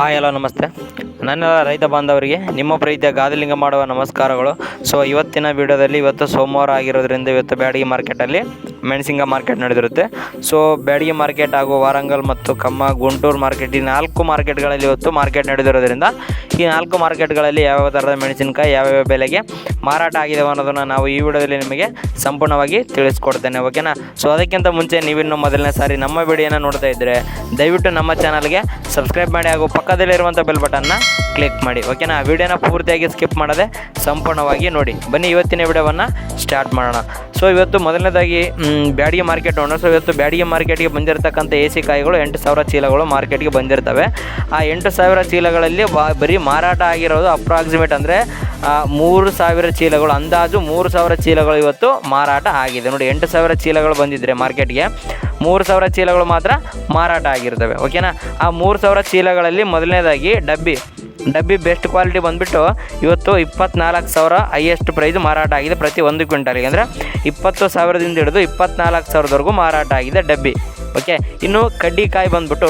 Hi hello ನಮಸ್ತೆ. ನನ್ನೆಲ್ಲ ರೈತ ಬಾಂಧವರಿಗೆ ನಿಮ್ಮ ಪ್ರೀತಿಯ ಗಾದಿಲಿಂಗ ಮಾಡುವ ನಮಸ್ಕಾರಗಳು. ಸೊ ಇವತ್ತಿನ ವಿಡಿಯೋದಲ್ಲಿ ಇವತ್ತು ಸೋಮವಾರ ಆಗಿರೋದ್ರಿಂದ ಇವತ್ತು ಬ್ಯಾಡಗಿ ಮಾರ್ಕೆಟಲ್ಲಿ ಮೆಣಸಿಂಗ ಮಾರ್ಕೆಟ್ ನಡೆದಿರುತ್ತೆ. ಸೊ ಬ್ಯಾಡಗಿ ಮಾರ್ಕೆಟ್ ಹಾಗೂ ವಾರಂಗಲ್ ಮತ್ತು ಕಮ್ಮ ಗುಂಟೂರು ಮಾರ್ಕೆಟ್ ಈ 4 ಮಾರ್ಕೆಟ್ಗಳಲ್ಲಿ ಇವತ್ತು ಮಾರ್ಕೆಟ್ ನಡೆದಿರೋದ್ರಿಂದ ಈ 4 ಮಾರ್ಕೆಟ್ಗಳಲ್ಲಿ ಯಾವ್ಯಾವ ಥರದ ಮೆಣಸಿನಕಾಯಿ ಯಾವ್ಯಾವ ಬೆಲೆಗೆ ಮಾರಾಟ ಆಗಿದೆ ಅನ್ನೋದನ್ನು ನಾವು ಈ ವಿಡಿಯೋದಲ್ಲಿ ನಿಮಗೆ ಸಂಪೂರ್ಣವಾಗಿ ತಿಳಿಸ್ಕೊಡ್ತೇನೆ, ಓಕೆನಾ. ಸೊ ಅದಕ್ಕಿಂತ ಮುಂಚೆ ನೀವಿನ್ನು ಮೊದಲನೇ ಸಾರಿ ನಮ್ಮ ವಿಡಿಯೋನ ನೋಡ್ತಾ ಇದ್ದರೆ ದಯವಿಟ್ಟು ನಮ್ಮ ಚಾನಲ್ಗೆ ಸಬ್ಸ್ಕ್ರೈಬ್ ಮಾಡಿ ಹಾಗೂ ಪಕ್ಕದಲ್ಲಿರುವಂಥ ಬೆಲ್ ಬಟನ್ನ ಕ್ಲಿಕ್ ಮಾಡಿ, ಓಕೆನಾ. ವಿಡಿಯೋನ ಪೂರ್ತಿಯಾಗಿ ಸ್ಕಿಪ್ ಮಾಡದೆ ಸಂಪೂರ್ಣವಾಗಿ ನೋಡಿ. ಬನ್ನಿ ಇವತ್ತಿನ ವಿಡಿಯೋವನ್ನು ಸ್ಟಾರ್ಟ್ ಮಾಡೋಣ. ಸೊ ಇವತ್ತು ಮೊದಲನೇದಾಗಿ ಬ್ಯಾಡಗಿ ಮಾರ್ಕೆಟ್ ನೋಡೋಣ. ಸೊ ಇವತ್ತು ಬ್ಯಾಡಗಿ ಮಾರ್ಕೆಟ್ಗೆ ಬಂದಿರತಕ್ಕಂಥ AC ಕಾಯಿಗಳು 8,000 ಚೀಲಗಳು ಮಾರ್ಕೆಟ್ಗೆ ಬಂದಿರ್ತವೆ. ಆ 8,000 ಚೀಲಗಳಲ್ಲಿ ಬರೀ ಮಾರಾಟ ಆಗಿರೋದು ಅಪ್ರಾಕ್ಸಿಮೇಟ್ ಅಂದರೆ 3,000 ಚೀಲಗಳು, ಅಂದಾಜು 3,000 ಚೀಲಗಳು ಇವತ್ತು ಮಾರಾಟ ಆಗಿದೆ. ನೋಡಿ, 8,000 ಚೀಲಗಳು ಬಂದಿದ್ದರೆ ಮಾರ್ಕೆಟ್ಗೆ 3,000 ಚೀಲಗಳು ಮಾತ್ರ ಮಾರಾಟ ಆಗಿರ್ತವೆ, ಓಕೆನಾ. ಆ 3,000 ಚೀಲಗಳಲ್ಲಿ ಮೊದಲನೇದಾಗಿ ಡಬ್ಬಿ ಬೆಸ್ಟ್ ಕ್ವಾಲಿಟಿ ಬಂದುಬಿಟ್ಟು ಇವತ್ತು 24,000 ಹೈಯೆಸ್ಟ್ ಪ್ರೈಸ್ ಮಾರಾಟ ಆಗಿದೆ ಪ್ರತಿ 1 ಕ್ವಿಂಟಲ್ಗೆ. ಅಂದರೆ 20,000ದಿಂದ ಹಿಡಿದು 24,000ವರೆಗೂ ಮಾರಾಟ ಆಗಿದೆ ಡಬ್ಬಿ, ಓಕೆ. ಇನ್ನು ಕಡ್ಡಿಕಾಯಿ ಬಂದುಬಿಟ್ಟು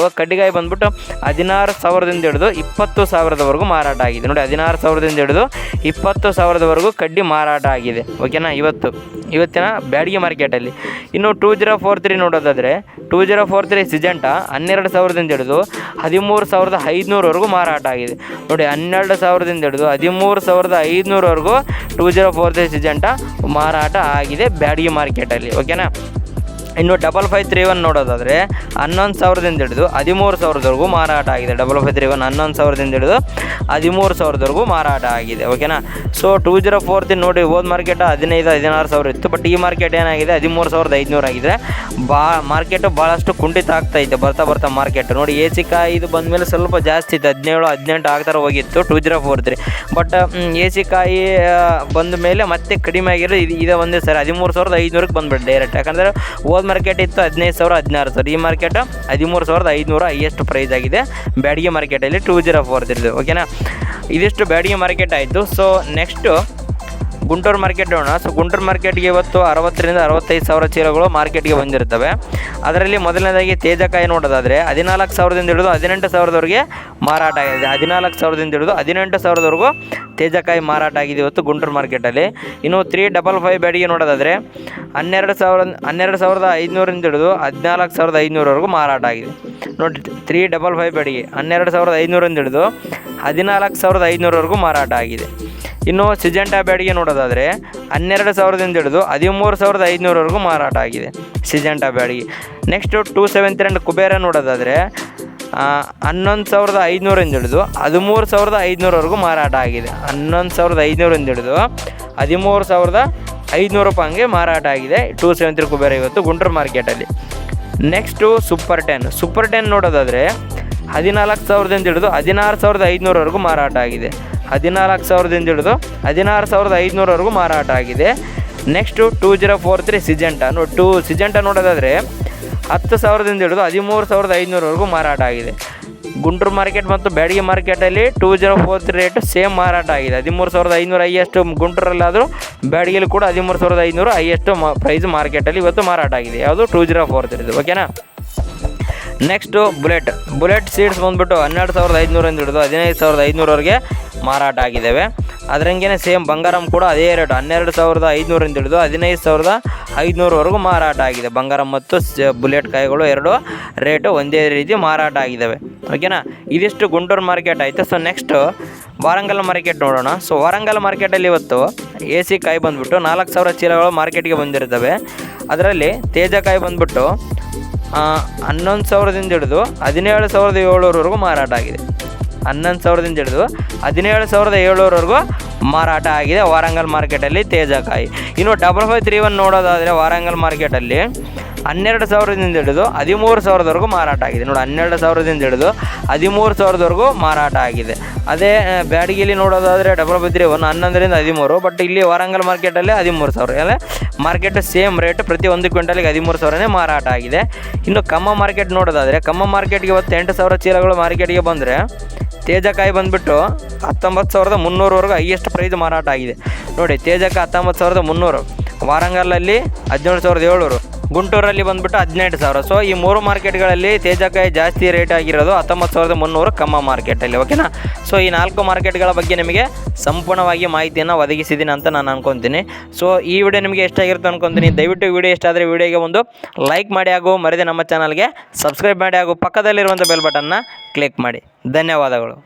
16,000ದಿಂದ ಹಿಡಿದು 20,000ವರೆಗೂ ಮಾರಾಟ ಆಗಿದೆ. ನೋಡಿ, 16,000ದಿಂದ ಹಿಡಿದು 20,000ವರೆಗೂ ಕಡ್ಡಿ ಮಾರಾಟ ಆಗಿದೆ, ಓಕೆನಾ. ಇವತ್ತಿನ ಬ್ಯಾಡಗಿ ಮಾರ್ಕೆಟಲ್ಲಿ ಇನ್ನು 2043 ನೋಡೋದಾದರೆ 2043 ಸಿಜೆಂಟಾ 12,000ದಿಂದ ಹಿಡಿದು 13,500ವರೆಗೂ ಮಾರಾಟ ಆಗಿದೆ. ನೋಡಿ, 12,000ದಿಂದ ಹಿಡಿದು 13,500ವರೆಗೂ 2043 ಸಿಜೆಂಟಾ ಮಾರಾಟ ಆಗಿದೆ ಬ್ಯಾಡಗಿ ಮಾರ್ಕೆಟಲ್ಲಿ, ಓಕೆನಾ. ಇನ್ನು 5531 ನೋಡೋದಾದರೆ 11,000ದಿಂದ ಹಿಡಿದು 13,000ವರೆಗೂ ಮಾರಾಟ ಆಗಿದೆ. 5531 11,000ದಿಂದ ಹಿಡಿದು 13,000ವರೆಗೂ ಮಾರಾಟ ಆಗಿದೆ, ಓಕೆನಾ. ಸೊ 2043 ನೋಡಿ, ಹೋದ ಮಾರ್ಕೆಟ್ 15,000-16,000 ಇತ್ತು. ಬಟ್ ಈ ಮಾರ್ಕೆಟ್ ಏನಾಗಿದೆ 13,500 ಆಗಿದೆ. ಮಾರ್ಕೆಟು ಭಾಳಷ್ಟು ಕುಂಠಿತ ಆಗ್ತಾಯಿದೆ ಬರ್ತಾ ಮಾರ್ಕೆಟ್. ನೋಡಿ, AC ಕಾಯಿ ಇದು ಬಂದಮೇಲೆ ಸ್ವಲ್ಪ ಜಾಸ್ತಿ ಇತ್ತು, 17-18 ಆ ಥರ ಹೋಗಿತ್ತು 2043. ಬಟ್ AC ಕಾಯಿ ಬಂದ ಮೇಲೆ ಮತ್ತೆ ಕಡಿಮೆ ಆಗಿರೋದು ಇದು ಒಂದೇ ಸರಿ 13,500ಕ್ಕೆ ಬಂದುಬಿಟ್ಟು ಡೈರೆಕ್ಟ್. ಯಾಕಂದರೆ ಹೋದ ಮಾರ್ಕೆಟ್ ಇತ್ತು 15,000-16,000, ಈ ಮಾರ್ಕೆಟ್ 13,500 ಹೈಯೆಸ್ಟ್ ಪ್ರೈಸ್ ಆಗಿದೆ ಬ್ಯಾಡಗಿ ಮಾರ್ಕೆಟಲ್ಲಿ 2043, ಓಕೆನಾ. ಇದಿಷ್ಟು ಬ್ಯಾಡಗಿ ಮಾರ್ಕೆಟ್ ಆಯಿತು. ಸೊ ನೆಕ್ಸ್ಟು ಗುಂಟೂರು ಮಾರ್ಕೆಟ್ ನೋಡೋಣ. ಸೊ ಗುಂಟೂರು ಮಾರ್ಕೆಟ್ಗೆ ಇವತ್ತು 60,000-65,000 ಚೀಲಗಳು ಮಾರ್ಕೆಟ್ಗೆ ಬಂದಿರ್ತವೆ. ಅದರಲ್ಲಿ ಮೊದಲನೇದಾಗಿ ತೇಜಕಾಯಿ ನೋಡೋದಾದರೆ 14,000ದಿಂದ ಹಿಡಿದು 18,000ವರೆಗೆ ಮಾರಾಟ ಆಗಿದೆ. 14,000ದಿಂದ ಹಿಡಿದು 18,000ವರೆಗೂ ತೇಜಕಾಯಿ ಮಾರಾಟ ಆಗಿದೆ ಇವತ್ತು ಗುಂಟೂರು ಮಾರ್ಕೆಟಲ್ಲಿ. ಇನ್ನು 355 ಬ್ಯಾಡಗಿ ನೋಡೋದಾದರೆ 12,500ರಿಂದ ಹಿಡಿದು 14,500ವರೆಗೂ ಮಾರಾಟ ಆಗಿದೆ. ನೋಡಿ, 355 ಬ್ಯಾಡಗಿ 12,500ರಿಂದ ಹಿಡಿದು 14,500ವರೆಗೂ ಮಾರಾಟ ಆಗಿದೆ. ಇನ್ನು ಸಿಜೆಂಟಾ ಬ್ಯಾಡಗಿ ನೋಡೋದಾದರೆ 12,000ದಿಂದ ಹಿಡಿದು 13,500ವರೆಗೂ ಮಾರಾಟ ಆಗಿದೆ ಸಿಜೆಂಟಾ ಬ್ಯಾಡಗಿ. ನೆಕ್ಸ್ಟು 272 ಕುಬೇರ ನೋಡೋದಾದರೆ 11,500ರಿಂದ ಹಿಡಿದು 13,500ವರೆಗೂ ಮಾರಾಟ ಆಗಿದೆ. 11,500ರಿಂದ ಹಿಡಿದು 13,500 ರೂಪಾಯಿಗೆ ಮಾರಾಟ ಆಗಿದೆ 273 ಕುಬೇರ ಇವತ್ತು ಗುಂಟೂರು ಮಾರ್ಕೆಟಲ್ಲಿ. ನೆಕ್ಸ್ಟು ಸೂಪರ್ 10 ನೋಡೋದಾದರೆ 14,000ದಿಂದ ಹಿಡಿದು 16,500ವರೆಗೂ ಮಾರಾಟ ಆಗಿದೆ. 14,000ದಿಂದ ಹಿಡಿದು 16,500ವರೆಗೂ ಮಾರಾಟ ಆಗಿದೆ. ನೆಕ್ಸ್ಟು 2043 ಸಿಜೆಂಟಾ ಸಿಜೆಂಟಾ ನೋಡೋದಾದರೆ 10,000ದಿಂದ ಹಿಡಿದು 13,500ವರೆಗೂ ಮಾರಾಟ ಆಗಿದೆ. ಗುಂಟೂರು ಮಾರ್ಕೆಟ್ ಮತ್ತು ಬ್ಯಾಡಗಿ ಮಾರ್ಕೆಟಲ್ಲಿ 2043 ರೇಟು ಸೇಮ್ ಮಾರಾಟ ಆಗಿದೆ. 13,500 ಹೈಯೆಸ್ಟ್ ಗುಂಟೂರಲ್ಲಾದರೂ ಬ್ಯಾಡಗಿಯಲ್ಲಿ ಕೂಡ 13,500 ಹೈಯೆಸ್ಟ್ ಪ್ರೈಸ್ ಮಾರ್ಕೆಟಲ್ಲಿ ಇವತ್ತು ಮಾರಾಟ ಆಗಿದೆ. ಯಾವುದು 2043, ಓಕೆನಾ. ನೆಕ್ಸ್ಟು ಬುಲೆಟ್ ಸೀಡ್ಸ್ ಬಂದುಬಿಟ್ಟು 12,500ರಿಂದ ಹಿಡಿದು 15,500ವರೆಗೆ ಮಾರಾಟ ಆಗಿದ್ದಾವೆ. ಅದರಂಗೆ ಸೇಮ್ ಬಂಗಾರಂ ಕೂಡ ಅದೇ ರೇಟು 12,500ರಿಂದ ಹಿಡಿದು 15,500ವರೆಗೂ ಮಾರಾಟ ಆಗಿದೆ. ಬಂಗಾರಂ ಮತ್ತು ಬುಲೆಟ್ ಕಾಯಿಗಳು ಎರಡು ರೇಟು ಒಂದೇ ರೀತಿ ಮಾರಾಟ ಆಗಿದ್ದಾವೆ, ಓಕೆನಾ. ಇದಿಷ್ಟು ಗುಂಟೂರು ಮಾರ್ಕೆಟ್ ಆಯಿತು. ಸೊ ನೆಕ್ಸ್ಟು ವಾರಂಗಲ್ ಮಾರ್ಕೆಟ್ ನೋಡೋಣ. ಸೊ ವಾರಂಗಲ್ ಮಾರ್ಕೆಟಲ್ಲಿ ಇವತ್ತು AC ಕಾಯಿ ಬಂದುಬಿಟ್ಟು 4,000 ಚೀಲಗಳು ಮಾರ್ಕೆಟ್ಗೆ ಬಂದಿರ್ತವೆ. ಅದರಲ್ಲಿ ತೇಜಕಾಯಿ ಬಂದುಬಿಟ್ಟು 11,000ದಿಂದ ಹಿಡಿದು 17,700ವರೆಗೂ ಮಾರಾಟ ಆಗಿದೆ. 11,000ದಿಂದ ಹಿಡಿದು 17,700ವರೆಗೂ ಮಾರಾಟ ಆಗಿದೆ ವಾರಂಗಲ್ ಮಾರ್ಕೆಟಲ್ಲಿ ತೇಜಕಾಯಿ. ಇನ್ನು 5531 ನೋಡೋದಾದರೆ ವಾರಂಗಲ್ ಮಾರ್ಕೆಟಲ್ಲಿ 12,000ದಿಂದ ಹಿಡಿದು 13,000ವರೆಗೂ ಮಾರಾಟ ಆಗಿದೆ. ನೋಡಿ, 12,000ದಿಂದ ಹಿಡಿದು 13,000ವರೆಗೂ ಮಾರಾಟ ಆಗಿದೆ. ಅದೇ ಬ್ಯಾಡಗಿಲಿ ನೋಡೋದಾದರೆ 5531 11ರಿಂದ 13, ಬಟ್ ಇಲ್ಲಿ ವಾರಂಗಲ್ ಮಾರ್ಕೆಟಲ್ಲಿ 13,000. ಅಂದರೆ ಮಾರ್ಕೆಟ್ ಸೇಮ್ ರೇಟ್ ಪ್ರತಿ 1 ಕ್ವಿಂಟಲ್ಗೆ 13,000ನೇ ಮಾರಾಟ ಆಗಿದೆ. ಇನ್ನು ಕಮ್ಮ ಮಾರ್ಕೆಟ್ ನೋಡೋದಾದರೆ ಕಮ್ಮ ಮಾರ್ಕೆಟ್ಗೆ ಇವತ್ತು 8,000 ಚೀಲಗಳು ಮಾರ್ಕೆಟ್ಗೆ ಬಂದರೆ ತೇಜಕಾಯಿ ಬಂದುಬಿಟ್ಟು 19,300ವರೆಗೂ ಹೈಯೆಸ್ಟ್ ಪ್ರೈಸ್ ಮಾರಾಟ ಆಗಿದೆ. ನೋಡಿ, ತೇಜಕಾಯಿ 19,300, ವಾರಂಗಲಲ್ಲಿ 17,700, ಗುಂಟೂರಲ್ಲಿ ಬಂದುಬಿಟ್ಟು 18,000. ಸೊ ಈ 3 ಮಾರ್ಕೆಟ್ಗಳಲ್ಲಿ ತೇಜಕಾಯಿ ಜಾಸ್ತಿ ರೇಟ್ ಆಗಿರೋದು 19,300 ಕಮ್ಮ ಮಾರ್ಕೆಟಲ್ಲಿ. ಓಕೆನಾ. ಸೊ ಈ 4 ಮಾರ್ಕೆಟ್ಗಳ ಬಗ್ಗೆ ನಿಮಗೆ ಸಂಪೂರ್ಣವಾಗಿ ಮಾಹಿತಿಯನ್ನು ಒದಗಿಸಿದ್ದೀನಿ ಅಂತ ನಾನು ಅನ್ಕೊತೀನಿ. ಸೊ ಈ ವಿಡಿಯೋ ನಿಮಗೆ ಎಷ್ಟಾಗಿರುತ್ತೆ ಅನ್ಕೊತೀನಿ. ದಯವಿಟ್ಟು ವಿಡಿಯೋ ಇಷ್ಟ ಆದರೆ ವಿಡಿಯೋಗೆ ಒಂದು ಲೈಕ್ ಮಾಡಿ, ಹಾಗೂ ಮರೆಯದೆ ನಮ್ಮ ಚಾನಲ್ಗೆ ಸಬ್ಸ್ಕ್ರೈಬ್ ಮಾಡಿ, ಹಾಗೂ ಪಕ್ಕದಲ್ಲಿರುವಂಥ ಬೆಲ್ ಬಟನ್ನ ಕ್ಲಿಕ್ ಮಾಡಿ. ಧನ್ಯವಾದಗಳು.